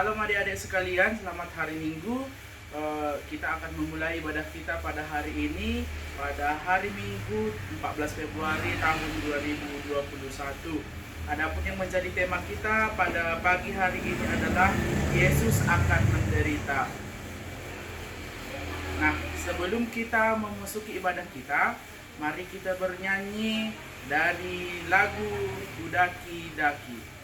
Shalom adik-adik sekalian, selamat hari Minggu. Kita akan memulai ibadah kita pada hari ini, pada hari Minggu 14 Februari tahun 2021. Adapun yang menjadi tema kita pada pagi hari ini adalah Yesus akan menderita. Nah, sebelum kita memasuki ibadah kita, mari kita bernyanyi dari lagu Kudaki-daki.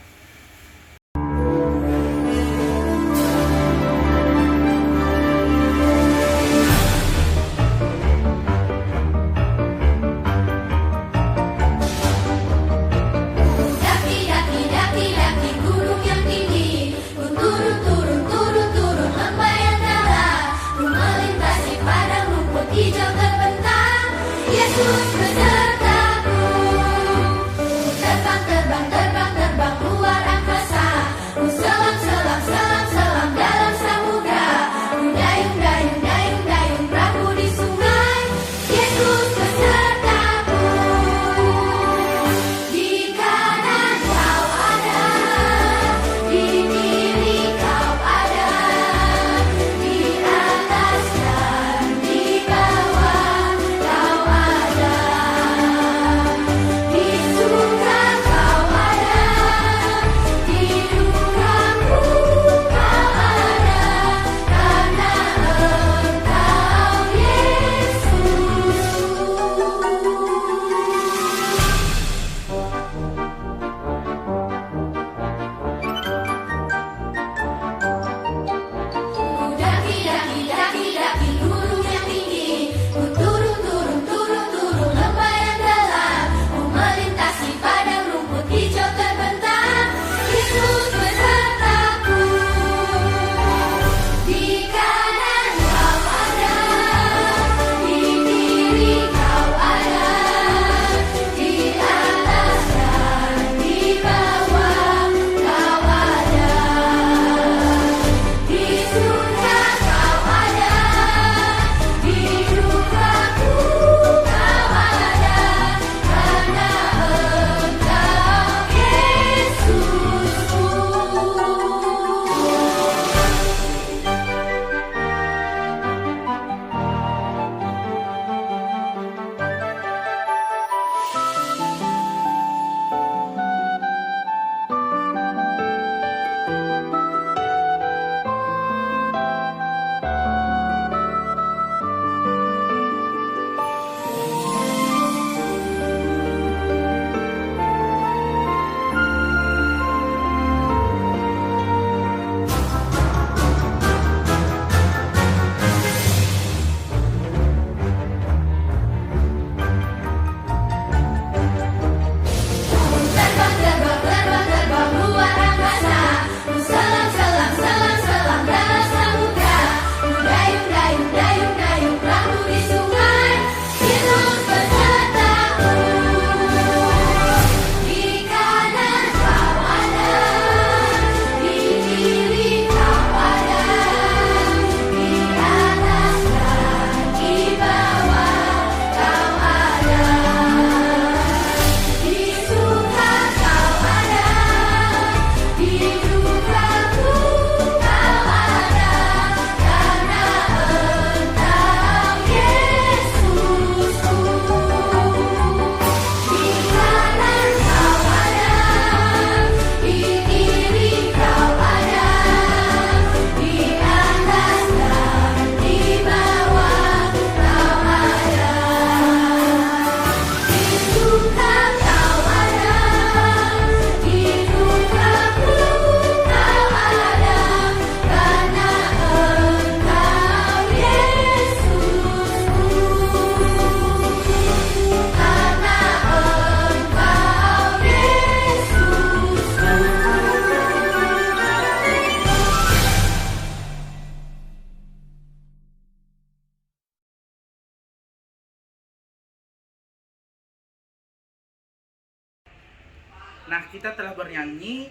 Nah, kita telah bernyanyi,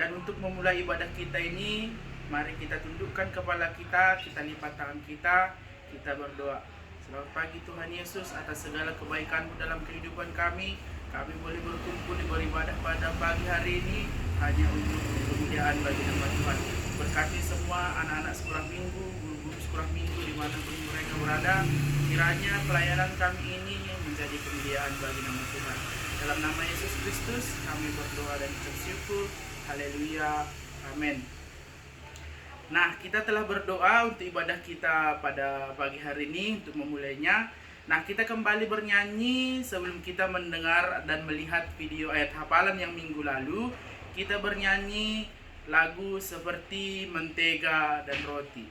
dan untuk memulai ibadah kita ini, mari kita tundukkan kepala kita, kita lipat tangan kita berdoa. Selamat pagi Tuhan Yesus, atas segala kebaikan-Mu dalam kehidupan kami boleh berkumpul beribadah pada pagi hari ini hanya untuk kemuliaan bagi nama Tuhan. Berkati semua anak-anak sekolah minggu, guru-guru sekolah minggu dimanapun mereka berada. Kiranya pelayanan kami ini menjadi kemuliaan bagi nama Tuhan. Dalam nama Yesus Kristus kami berdoa dan bersyukur. Haleluya. Amin. Nah, kita telah berdoa untuk ibadah kita pada pagi hari ini untuk memulainya. Nah, kita kembali bernyanyi sebelum kita mendengar dan melihat video ayat hafalan yang minggu lalu. Kita bernyanyi lagu seperti mentega dan roti.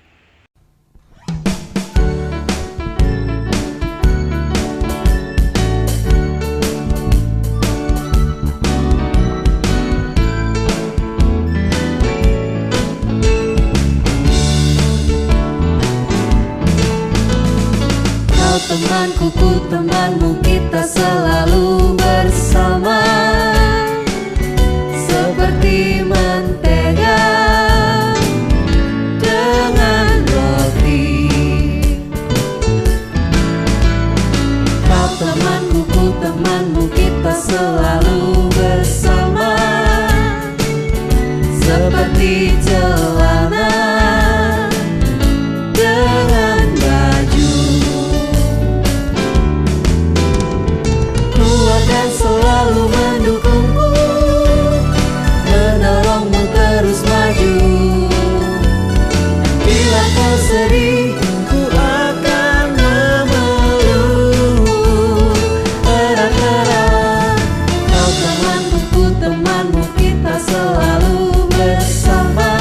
Temanku, ku temanmu, kita selalu bersama, seperti mentega dengan roti. Kau temanku, ku temanmu, kita selalu bersama, seperti celana dengan baju. Dan selalu mendukungmu, menolongmu terus maju. Bila kau sedih, ku akan memelukmu erat-erat. Kau temanku, ku temanmu, kita selalu bersama,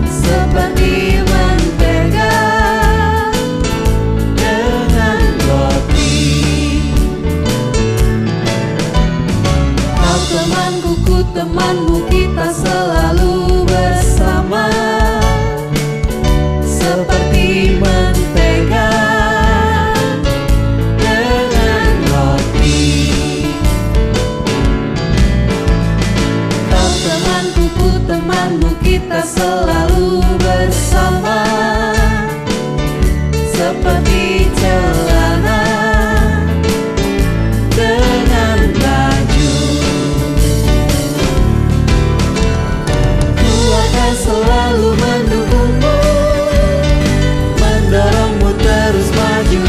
seperti mentega dengan roti. Temanku, ku temanmu, kita selalu bersama, seperti mentega dengan roti. Kau temanku, ku temanmu, kita selalu bersama, seperti celana dengan baju. Selalu mendukungmu, mendorongmu terus maju.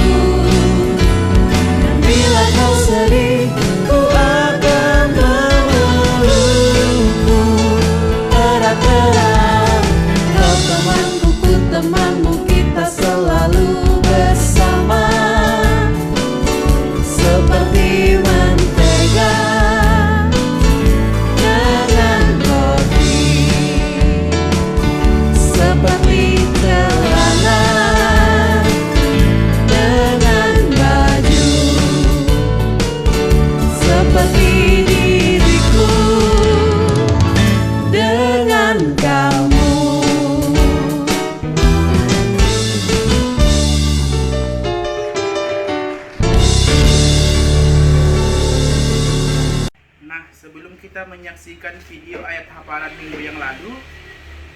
Dan bila kau sedih, ku akan memelukmu erat-erat. Kau temanku, ku temanmu, kita selalu bersama, seperti mentega dengan roti. Seperti celana dengan baju, seperti diriku dengan kamu. Nah, sebelum kita menyaksikan video ayat hafalan minggu yang lalu,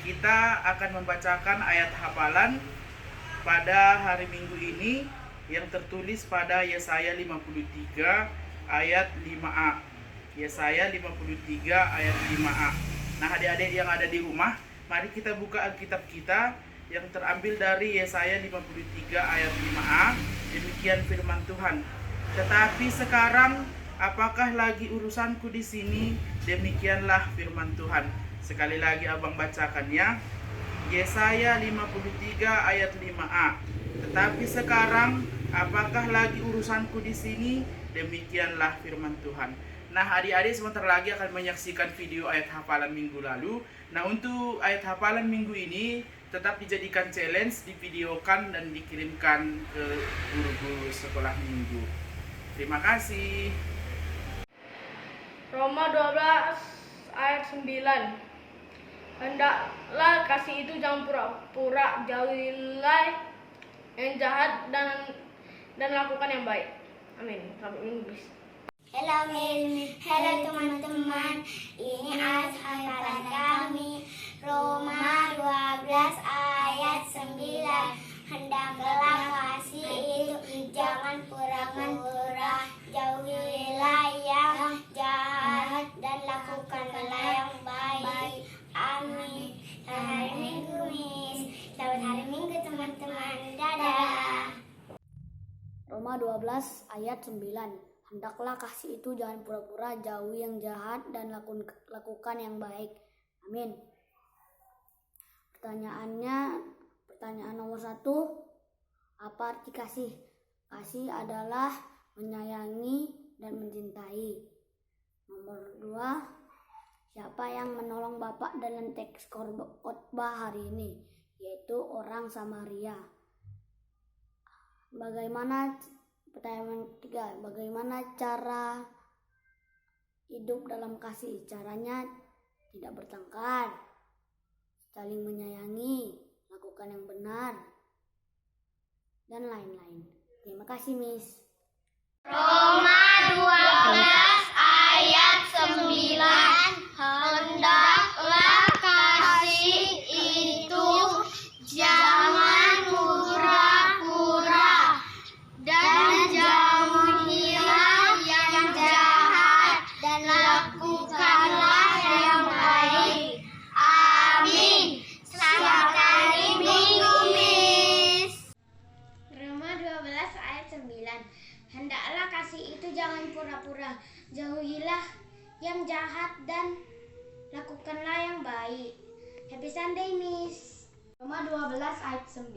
kita akan membacakan ayat hafalan pada hari Minggu ini yang tertulis pada Yesaya 53 ayat 5a. Yesaya 53 ayat 5a. Nah, adik-adik yang ada di rumah, mari kita buka Alkitab kita yang terambil dari Yesaya 53 ayat 5a. Demikian firman Tuhan. Tetapi sekarang apakah lagi urusanku di sini? Demikianlah firman Tuhan. Sekali lagi abang bacakannya. Yesaya 53 ayat 5a. Tetapi sekarang apakah lagi urusanku di sini? Demikianlah firman Tuhan. Nah, adik-adik sebentar lagi akan menyaksikan video ayat hafalan minggu lalu. Nah, untuk ayat hafalan minggu ini tetap dijadikan challenge, divideokan dan dikirimkan ke guru-guru sekolah minggu. Terima kasih. Roma 12 ayat 9. Hendaklah kasih itu jangan pura-pura, jauhilah yang jahat dan lakukan yang baik. Amin. Selamat minggu, guys. Halo teman-teman, ini ayat hafalan kami Roma 12 ayat 9. Hendaklah kasih itu jangan pura-pura, jauhilah yang jahat dan lakukanlah yang baik. Amin. Roma 12 ayat 9. Hendaklah kasih itu jangan pura-pura, jauhi yang jahat dan lakukan yang baik. Amin. Pertanyaan nomor 1. Apa arti kasih? Kasih adalah menyayangi dan mencintai. Nomor 2. Siapa yang menolong Bapak dalam teks khotbah hari ini? Yaitu orang Samaria. Pertanyaan ketiga, bagaimana cara hidup dalam kasih? Caranya tidak bertengkar, saling menyayangi, lakukan yang benar, dan lain-lain. Terima kasih, Miss. Roma 12 ayat 9. Hendaklah kasih itu jangan pura-pura dan jauhilah yang jahat dan lakukanlah yang baik. Amin. Selamat hari Minggu, Miss. Roma 12 ayat 9. Hendaklah kasih itu jangan pura-pura, jauhilah yang jahat dan lakukanlah yang baik. Happy Sunday, Miss. Roma 12 ayat 9.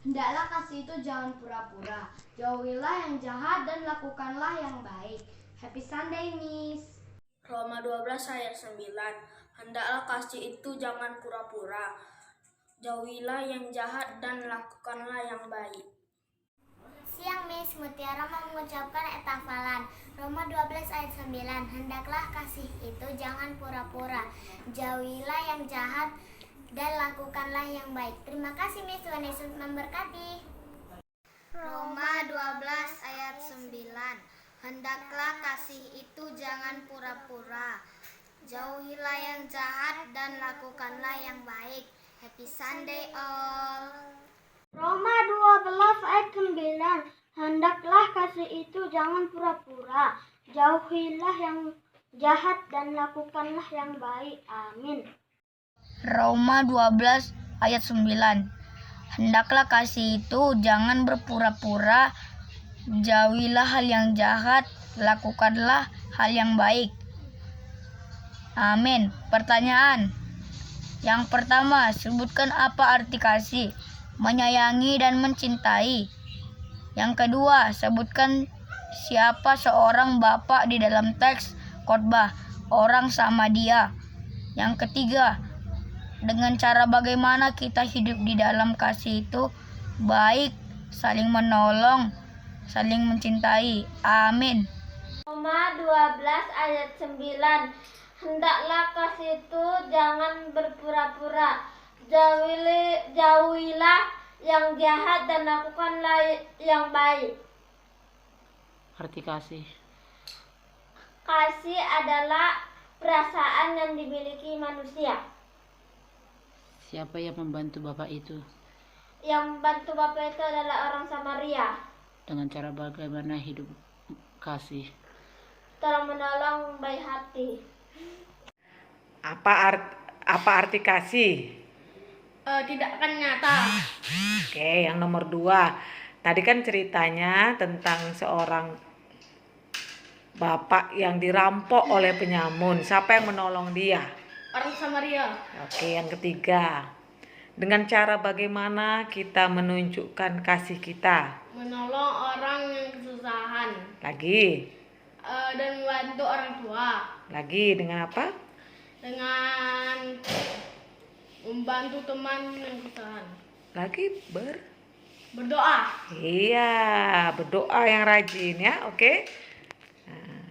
Hendaklah kasih itu jangan pura-pura, jauhilah yang jahat dan lakukanlah yang baik. Happy Sunday, Miss. Roma 12 ayat 9. Hendaklah kasih itu jangan pura-pura, jauhilah yang jahat dan lakukanlah yang baik. Siang, Miss. Mutiara mau mengucapkan ayat hafalan. Roma 12 ayat 9. Hendaklah kasih itu jangan pura-pura, jauhilah yang jahat dan lakukanlah yang baik. Terima kasih, Miss. Tuhan Yesus memberkati. Roma 12 ayat 9. Hendaklah kasih itu jangan pura-pura, jauhilah yang jahat dan lakukanlah yang baik. Happy Sunday all. Roma 12 ayat 9. Hendaklah kasih itu jangan pura-pura, jauhilah yang jahat dan lakukanlah yang baik. Amin. Roma 12 ayat 9. Hendaklah kasih itu jangan berpura-pura, jauhilah hal yang jahat, lakukanlah hal yang baik. Amin. Pertanyaan. Yang pertama, sebutkan apa arti kasih, menyayangi dan mencintai. Yang kedua, sebutkan siapa seorang bapak di dalam teks khotbah, orang Samaria. Yang ketiga, dengan cara bagaimana kita hidup di dalam kasih itu baik, saling menolong, saling mencintai. Amin. Roma 12 ayat 9. Hendaklah kasih itu jangan berpura-pura, jauhilah yang jahat dan lakukanlah yang baik. Arti kasih. Kasih adalah perasaan yang dimiliki manusia. Siapa yang membantu Bapak itu? Yang membantu Bapak itu adalah orang Samaria. Dengan cara bagaimana hidup kasih? Tolong menolong, baik hati. Apa arti kasih? Tidak akan nyata. Oke, yang nomor 2. Tadi kan ceritanya tentang seorang bapak yang dirampok oleh penyamun. Siapa yang menolong dia? Orang Samaria. Oke, yang ketiga. Dengan cara bagaimana kita menunjukkan kasih kita? Menolong orang yang kesusahan. Lagi. Dan membantu orang tua. Lagi dengan apa? Dengan membantu teman yang kesusahan. Lagi Berdoa. Iya, berdoa yang rajin ya, oke? Nah,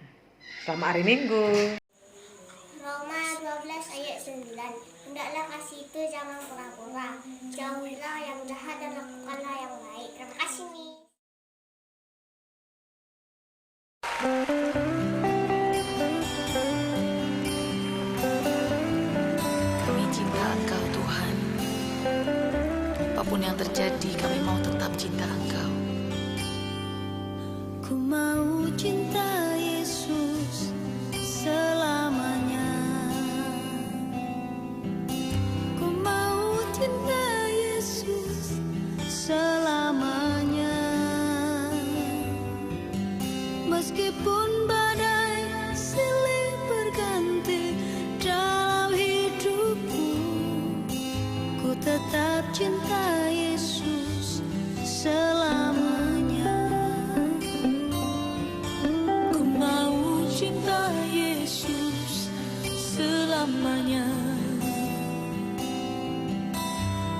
selamat hari Minggu. Roma 12 ayat 9. Hendaklah kasih itu jangan pura-pura, jauhilah yang jahat dan lakukanlah yang baik. Terima kasih, Miss. Kami cinta Engkau, Tuhan. Apapun yang terjadi, kami mau tetap cinta Engkau. Ku mau cinta Yesus selamanya. Ku mau cinta Yesus selamanya. tetap cinta Yesus selamanya. Ku mau cinta Yesus selamanya.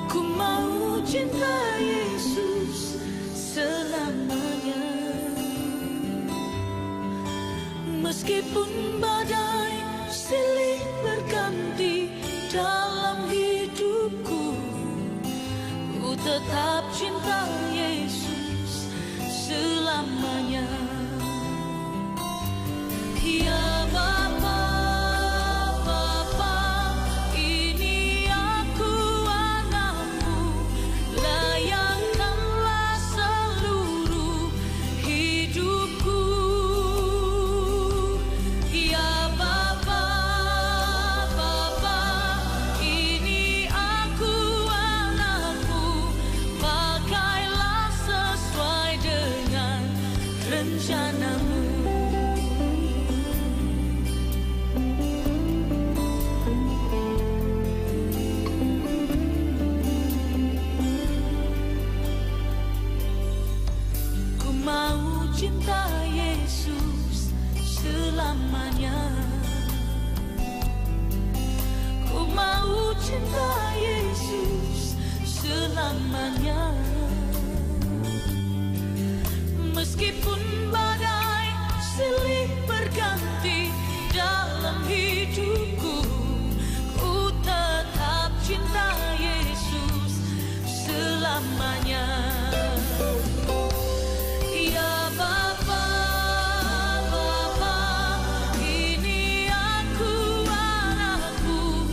Ku mau cinta Yesus selamanya. Meskipun badai silih berganti dalam hidupku, ku tetap cinta Yesus selamanya. Ya Bapa, Bapa, ini aku anakmu, layakkanlah seluruh hidupku. Ya Bapa, Bapa, ini aku anakmu, pakailah sesuai dengan rencanamu. Ku mau cinta Yesus selamanya. Ku mau cinta Yesus selamanya. Meskipun badai silih berganti dalam hidupku, ku tetap cinta Yesus selamanya. Ya Bapa, Bapa, ini aku anakmu,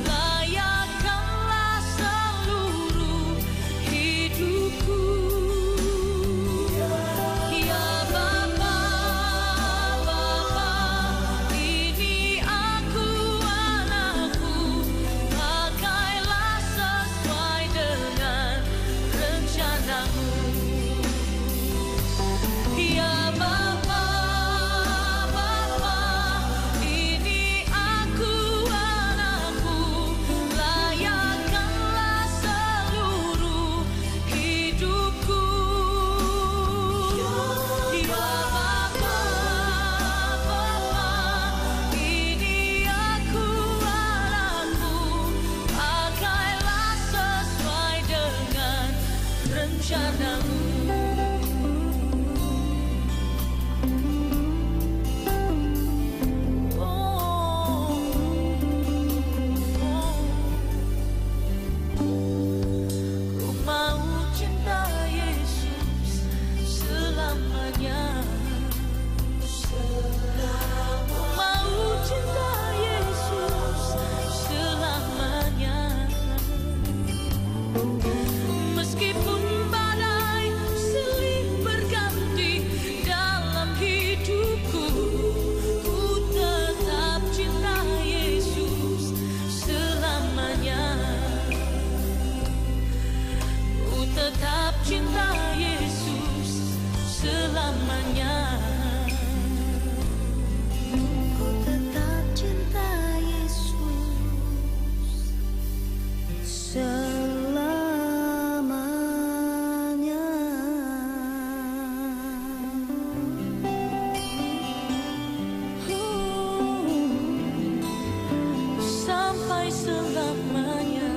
layakkanlah seluruh hidupku. Ya Bapa, Bapa, ini aku anakmu, pakailah sesuai dengan rencanamu. Ya Bapa, Bapa, ini aku anakmu, layakkanlah seluruh hidupku. Ya Bapa, Bapa, ini aku anakmu, pakailah sesuai dengan rencanamu. Ku mau cinta Yesus selamanya. Ku mau cinta Yesus selamanya. Meskipun badai silih berganti dalam hidupku, ku tetap cinta Yesus selamanya. Ku tetap cinta Yesus selamanya. Ku tetap cinta Yesus selamanya. Sampai selamanya.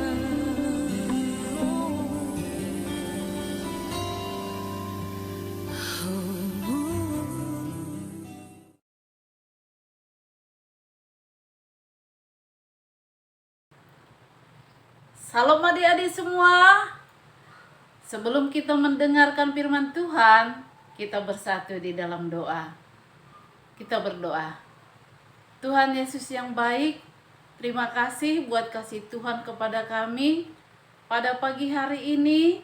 Salam adik-adik semua. Sebelum kita mendengarkan firman Tuhan, kita bersatu di dalam doa. Kita berdoa. Tuhan Yesus yang baik, terima kasih buat kasih Tuhan kepada kami. Pada pagi hari ini,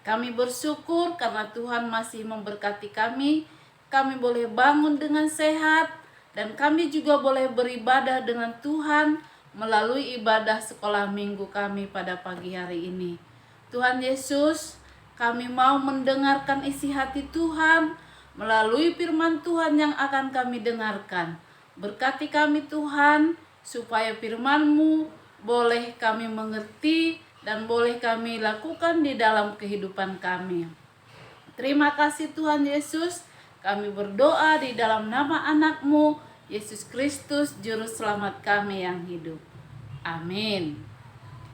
kami bersyukur karena Tuhan masih memberkati kami. Kami boleh bangun dengan sehat, dan kami juga boleh beribadah dengan Tuhan melalui ibadah sekolah minggu kami pada pagi hari ini. Tuhan Yesus, kami mau mendengarkan isi hati Tuhan melalui firman Tuhan yang akan kami dengarkan. Berkati kami Tuhan, supaya firman-Mu boleh kami mengerti dan boleh kami lakukan di dalam kehidupan kami. Terima kasih Tuhan Yesus, kami berdoa di dalam nama anak-Mu, Yesus Kristus, Juru Selamat kami yang hidup. Amin.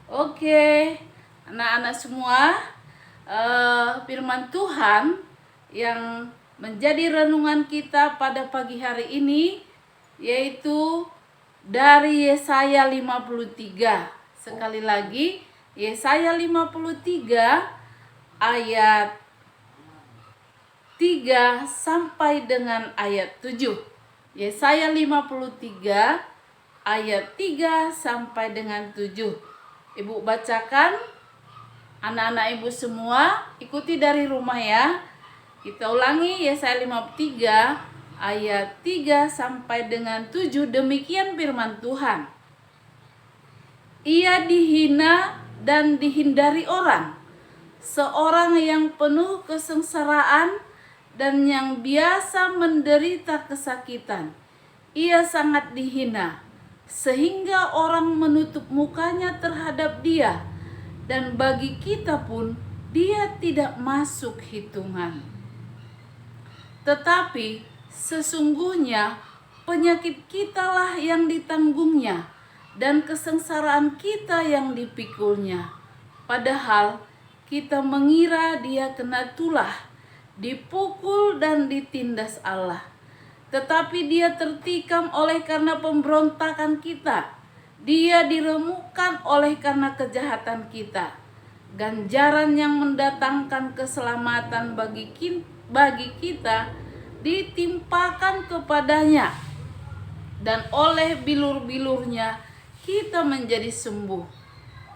Oke, anak-anak semua, firman Tuhan yang menjadi renungan kita pada pagi hari ini yaitu dari Yesaya 53. Sekali lagi, Yesaya 53 ayat 3 sampai dengan ayat 7. Yesaya 53 ayat 3 sampai dengan 7. Ibu bacakan, anak-anak ibu semua ikuti dari rumah ya. Kita ulangi Yesaya 53 ayat 3 sampai dengan 7. Demikian firman Tuhan. Ia dihina dan dihindari orang, seorang yang penuh kesengsaraan dan yang biasa menderita kesakitan. Ia sangat dihina, sehingga orang menutup mukanya terhadap dia, dan bagi kita pun dia tidak masuk hitungan. Tetapi sesungguhnya penyakit kitalah yang ditanggungnya, dan kesengsaraan kita yang dipikulnya. Padahal kita mengira dia kena tulah, dipukul dan ditindas Allah. Tetapi dia tertikam oleh karena pemberontakan kita. Dia diremukkan oleh karena kejahatan kita. Ganjaran yang mendatangkan keselamatan bagi kita ditimpakan kepadanya. Dan oleh bilur-bilurnya kita menjadi sembuh.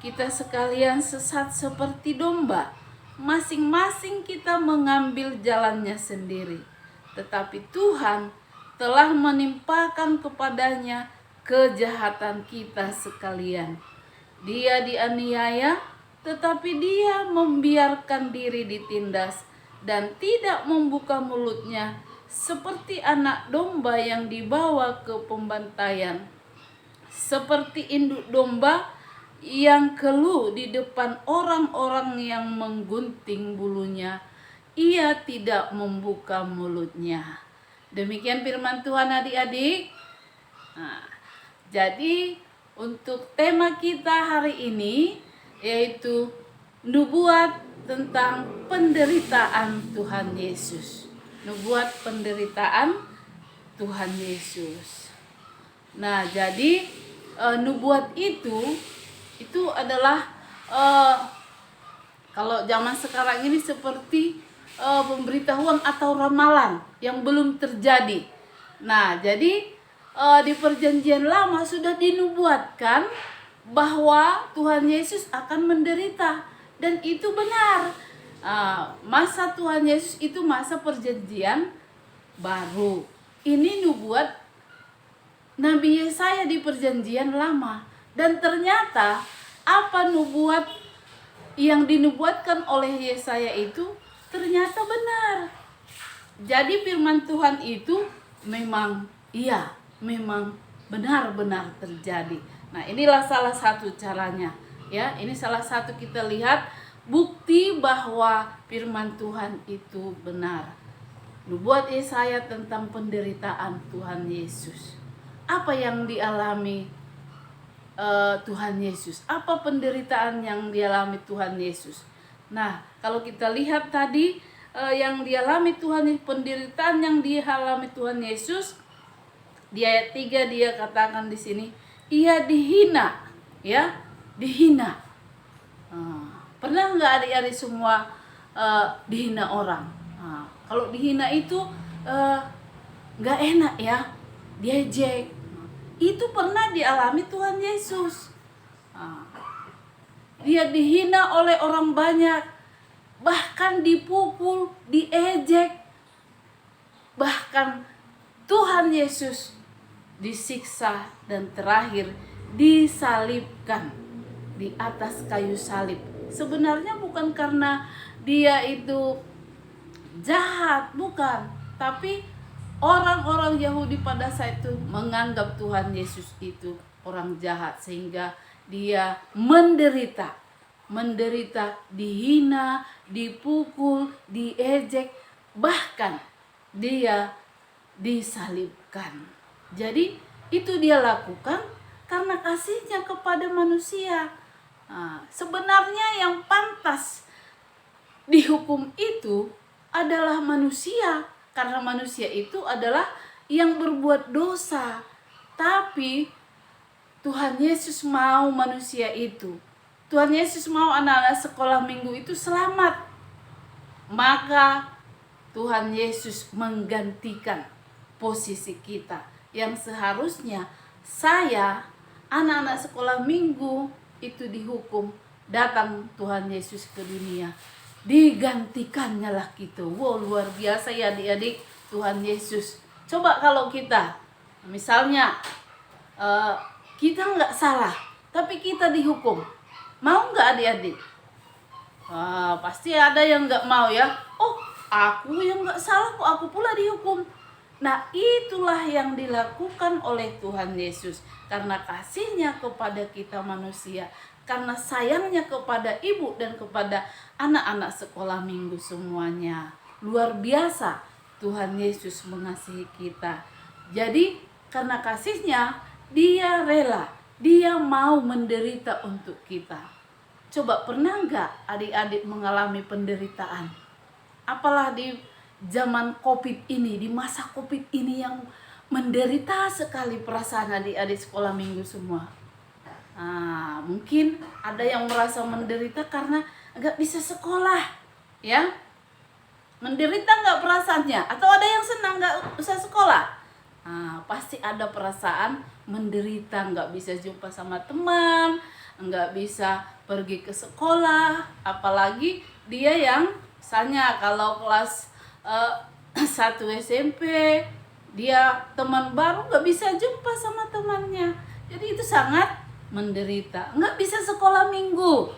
Kita sekalian sesat seperti domba. Masing-masing kita mengambil jalannya sendiri. Tetapi Tuhan telah menimpakan kepadanya kejahatan kita sekalian. Dia dianiaya, tetapi dia membiarkan diri ditindas dan tidak membuka mulutnya, seperti anak domba yang dibawa ke pembantaian. Seperti induk domba yang keluh di depan orang-orang yang menggunting bulunya, ia tidak membuka mulutnya. Demikian firman Tuhan adik-adik. Nah, jadi untuk tema kita hari ini yaitu nubuat tentang penderitaan Tuhan Yesus. Nubuat penderitaan Tuhan Yesus. Nah, jadi nubuat itu adalah kalau zaman sekarang ini seperti pemberitahuan atau ramalan yang belum terjadi. Nah, jadi di perjanjian lama sudah dinubuatkan bahwa Tuhan Yesus akan menderita, dan itu benar. Masa Tuhan Yesus itu masa perjanjian baru. Ini nubuat Nabi Yesaya di perjanjian lama, dan ternyata apa nubuat yang dinubuatkan oleh Yesaya itu ternyata benar. Jadi firman Tuhan itu memang benar-benar terjadi. Nah, inilah salah satu caranya ya. Ini salah satu kita lihat bukti bahwa firman Tuhan itu benar. Nubuat Yesaya tentang penderitaan Tuhan Yesus. Apa yang dialami Tuhan Yesus? Apa penderitaan yang dialami Tuhan Yesus? Nah, kalau kita lihat tadi yang dialami penderitaan yang dialami Tuhan Yesus, di ayat 3 dia katakan di sini, ia dihina, ya, dihina. Pernah nggak adik-adik semua dihina orang? Kalau dihina itu nggak enak ya, diejek. Itu pernah dialami Tuhan Yesus. Dia dihina oleh orang banyak, bahkan dipukul, diejek. Bahkan Tuhan Yesus disiksa dan terakhir disalibkan di atas kayu salib. Sebenarnya bukan karena dia itu jahat, bukan, tapi orang-orang Yahudi pada saat itu menganggap Tuhan Yesus itu orang jahat, sehingga dia menderita menderita, dihina, dipukul, diejek, bahkan dia disalibkan. Jadi itu dia lakukan karena kasihnya kepada manusia. Sebenarnya yang pantas dihukum itu adalah manusia, karena manusia itu adalah yang berbuat dosa. Tapi Tuhan Yesus mau manusia itu, Tuhan Yesus mau anak-anak sekolah minggu itu selamat. Maka Tuhan Yesus menggantikan posisi kita yang seharusnya saya, anak-anak sekolah minggu itu dihukum. Datang Tuhan Yesus ke dunia, digantikannya lah gitu. Wow, luar biasa ya adik-adik, Tuhan Yesus. Coba kalau kita misalnya kita nggak salah tapi kita dihukum, mau nggak adik-adik? Pasti ada yang nggak mau ya. Oh, aku yang nggak salah kok aku pula dihukum. Nah, itulah yang dilakukan oleh Tuhan Yesus karena kasihnya kepada kita manusia, karena sayangnya kepada ibu dan kepada anak-anak sekolah minggu semuanya. Luar biasa Tuhan Yesus mengasihi kita. Jadi karena kasihnya dia rela, dia mau menderita untuk kita. Coba pernah nggak adik-adik mengalami penderitaan? Apalah di zaman COVID ini, di masa COVID ini yang menderita sekali perasaan adik-adik sekolah minggu semua. Mungkin ada yang merasa menderita karena nggak bisa sekolah, ya. Menderita nggak perasaannya? Atau ada yang senang nggak usah sekolah? Pasti ada perasaan menderita, nggak bisa jumpa sama teman, nggak bisa pergi ke sekolah. Apalagi dia yang misalnya kalau kelas 1 SMP, dia teman baru nggak bisa jumpa sama temannya. Jadi itu sangat menderita. Nggak bisa sekolah minggu.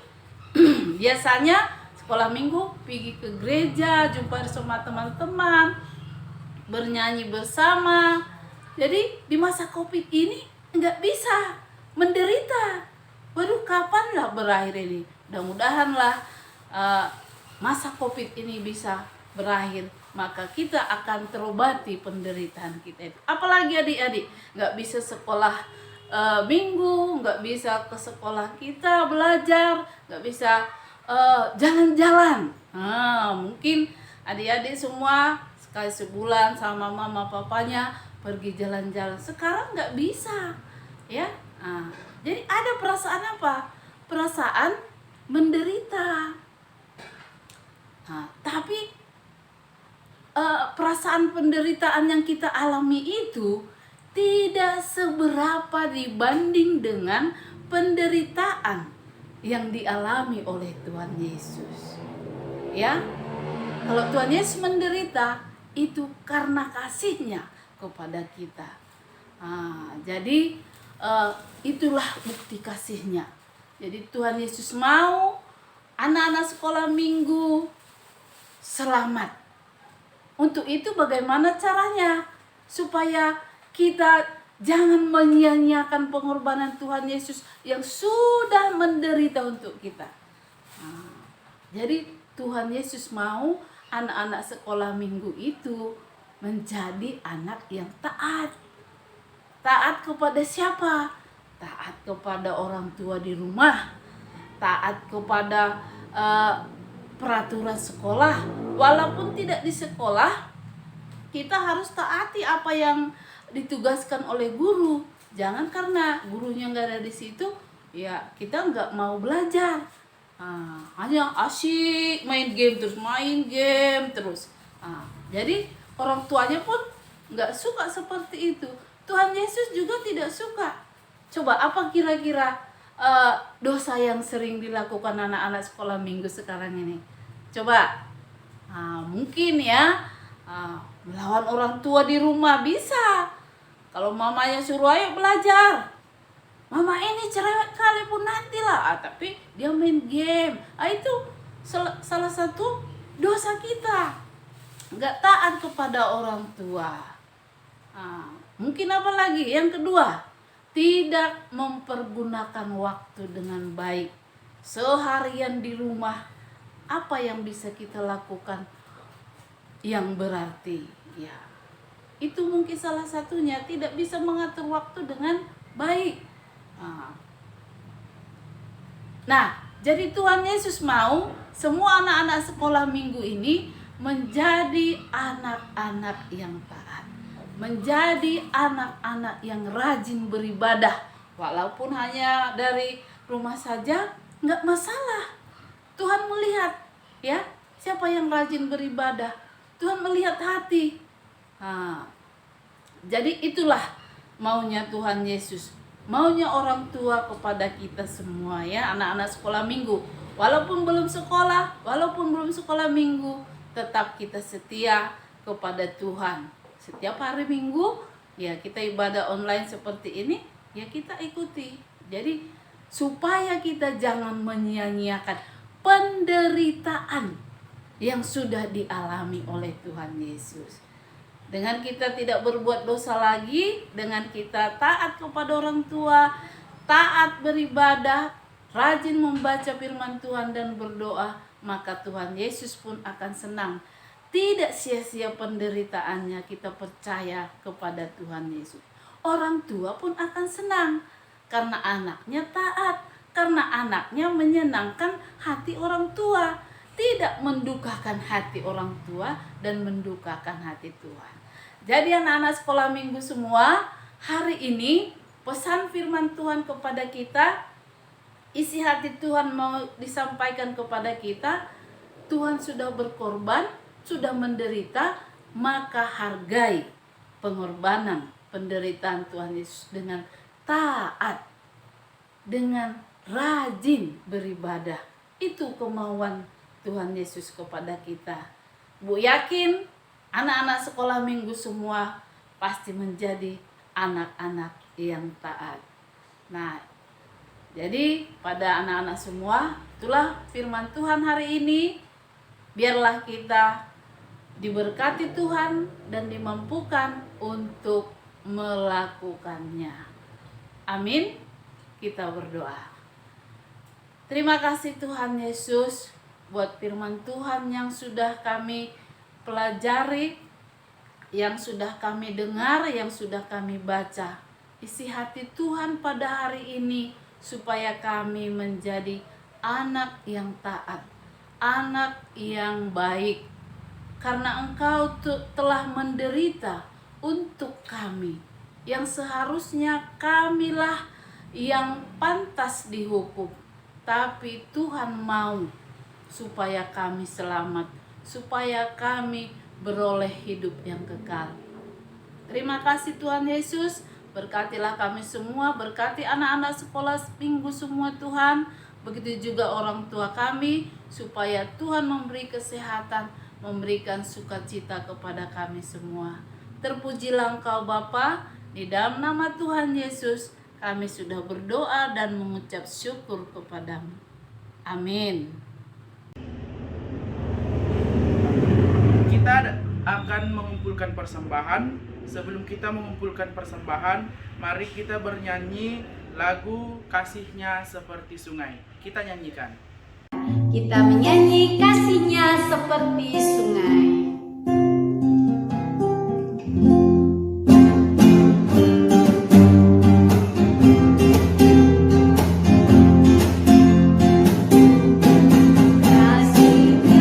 Biasanya sekolah minggu pergi ke gereja, jumpa sama teman-teman, bernyanyi bersama. Jadi di masa COVID ini nggak bisa, menderita. Waduh, kapanlah berakhir ini? Mudah-mudahanlah masa COVID ini bisa berakhir, maka kita akan terobati penderitaan kita itu. Apalagi adik-adik nggak bisa sekolah minggu, nggak bisa ke sekolah kita belajar, nggak bisa jalan-jalan. Mungkin adik-adik semua sekali sebulan sama mama papanya pergi jalan-jalan. Sekarang nggak bisa, ya. Jadi ada perasaan apa? Perasaan menderita. Tapi perasaan penderitaan yang kita alami itu tidak seberapa dibanding dengan penderitaan yang dialami oleh Tuhan Yesus. Ya, kalau Tuhan Yesus menderita itu karena kasihnya kepada kita. Jadi itulah bukti kasihnya. Jadi Tuhan Yesus mau anak-anak sekolah minggu selamat. Untuk itu bagaimana caranya? Supaya kita jangan menyia-nyiakan pengorbanan Tuhan Yesus yang sudah menderita untuk kita. Jadi Tuhan Yesus mau anak-anak sekolah minggu itu menjadi anak yang taat. Taat kepada siapa? Taat kepada orang tua di rumah. Taat kepada peraturan sekolah. Walaupun tidak di sekolah, kita harus taati apa yang ditugaskan oleh guru. Jangan karena gurunya nggak ada di situ, ya kita nggak mau belajar. Hanya asyik main game terus. Jadi orang tuanya pun nggak suka seperti itu. Tuhan Yesus juga tidak suka. Coba apa kira-kira dosa yang sering dilakukan anak-anak sekolah minggu sekarang ini? Coba, mungkin ya melawan orang tua di rumah bisa. Kalau mamanya suruh ayo belajar, mama ini cerewet kali pun nantilah. Tapi dia main game. Itu salah satu dosa kita. Nggak taat kepada orang tua. Mungkin apa lagi? Yang kedua, tidak mempergunakan waktu dengan baik. seharian di rumah, apa yang bisa kita lakukan yang berarti? Ya, itu mungkin salah satunya, tidak bisa mengatur waktu dengan baik. Nah, jadi Tuhan Yesus mau semua anak-anak sekolah minggu ini menjadi anak-anak yang taat, menjadi anak-anak yang rajin beribadah, walaupun hanya dari rumah saja, nggak masalah. Tuhan melihat, ya, siapa yang rajin beribadah. Tuhan melihat hati. Jadi itulah maunya Tuhan Yesus, maunya orang tua kepada kita semua, ya, anak-anak sekolah minggu. Walaupun belum sekolah minggu, tetap kita setia kepada Tuhan. Setiap hari Minggu, ya, kita ibadah online seperti ini, ya, kita ikuti. Jadi supaya kita jangan menyia-nyiakan penderitaan yang sudah dialami oleh Tuhan Yesus. Dengan kita tidak berbuat dosa lagi, dengan kita taat kepada orang tua, taat beribadah, rajin membaca firman Tuhan dan berdoa, maka Tuhan Yesus pun akan senang. Tidak sia-sia penderitaannya, kita percaya kepada Tuhan Yesus. Orang tua pun akan senang karena anaknya taat, karena anaknya menyenangkan hati orang tua, tidak mendukakan hati orang tua dan mendukakan hati Tuhan. Jadi anak-anak sekolah minggu semua, hari ini pesan firman Tuhan kepada kita, isi hati Tuhan mau disampaikan kepada kita. Tuhan sudah berkorban, sudah menderita, maka hargai pengorbanan, penderitaan Tuhan Yesus dengan taat, dengan rajin beribadah. Itu kemauan Tuhan Yesus kepada kita. Bu yakin anak-anak sekolah minggu semua pasti menjadi anak-anak yang taat. Nah, jadi pada anak-anak semua, itulah firman Tuhan hari ini. Biarlah kita diberkati Tuhan dan dimampukan untuk melakukannya. Amin. Kita berdoa. Terima kasih Tuhan Yesus buat firman Tuhan yang sudah kami pelajari, yang sudah kami dengar, yang sudah kami baca. Isi hati Tuhan pada hari ini supaya kami menjadi anak yang taat, anak yang baik, karena Engkau telah menderita untuk kami, yang seharusnya kamilah yang pantas dihukum, tapi Tuhan mau supaya kami selamat, supaya kami beroleh hidup yang kekal. Terima kasih Tuhan Yesus, berkatilah kami semua, berkati anak-anak sekolah minggu semua Tuhan, begitu juga orang tua kami, supaya Tuhan memberi kesehatan, memberikan sukacita kepada kami semua. Terpujilah Engkau Bapa, di dalam nama Tuhan Yesus kami sudah berdoa dan mengucap syukur kepadamu. Amin. Kita akan mengumpulkan persembahan. Sebelum kita mengumpulkan persembahan, mari kita bernyanyi lagu Kasihnya Seperti Sungai. Kita nyanyikan. Kita menyanyi kasihnya seperti sungai. Kasihnya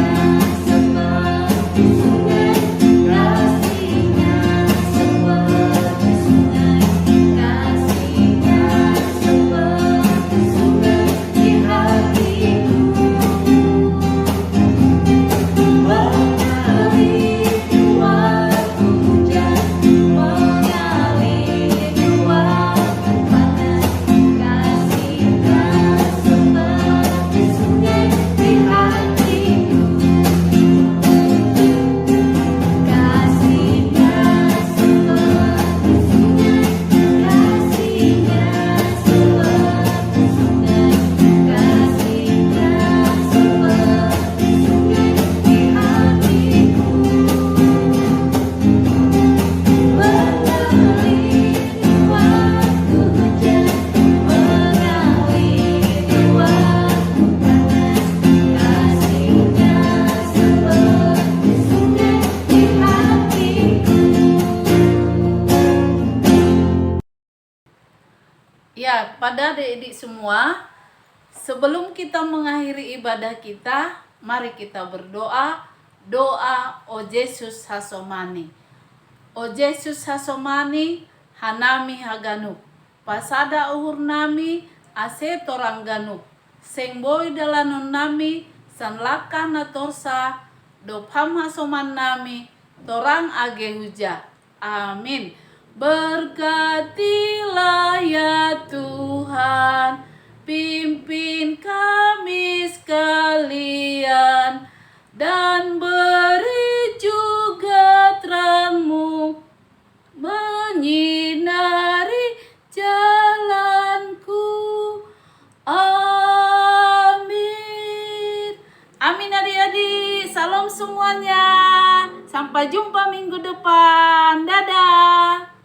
pada adik-adik semua, sebelum kita mengakhiri ibadah kita, mari kita berdoa. Doa O Yesus hasomani. O Yesus hasomani, hanami haganuk. Pasada uhur nami, ase torang ganuk. Seng boy dalanon nami, sanlaka na torsa, dopham hasoman nami, torang age huja. Amin. Berkatilah ya Tuhan, pimpin kami sekalian, dan beri juga terang-Mu menyinari jalanku. Amin. Amin adik-adik. Salam semuanya. Sampai jumpa minggu depan. Dadah.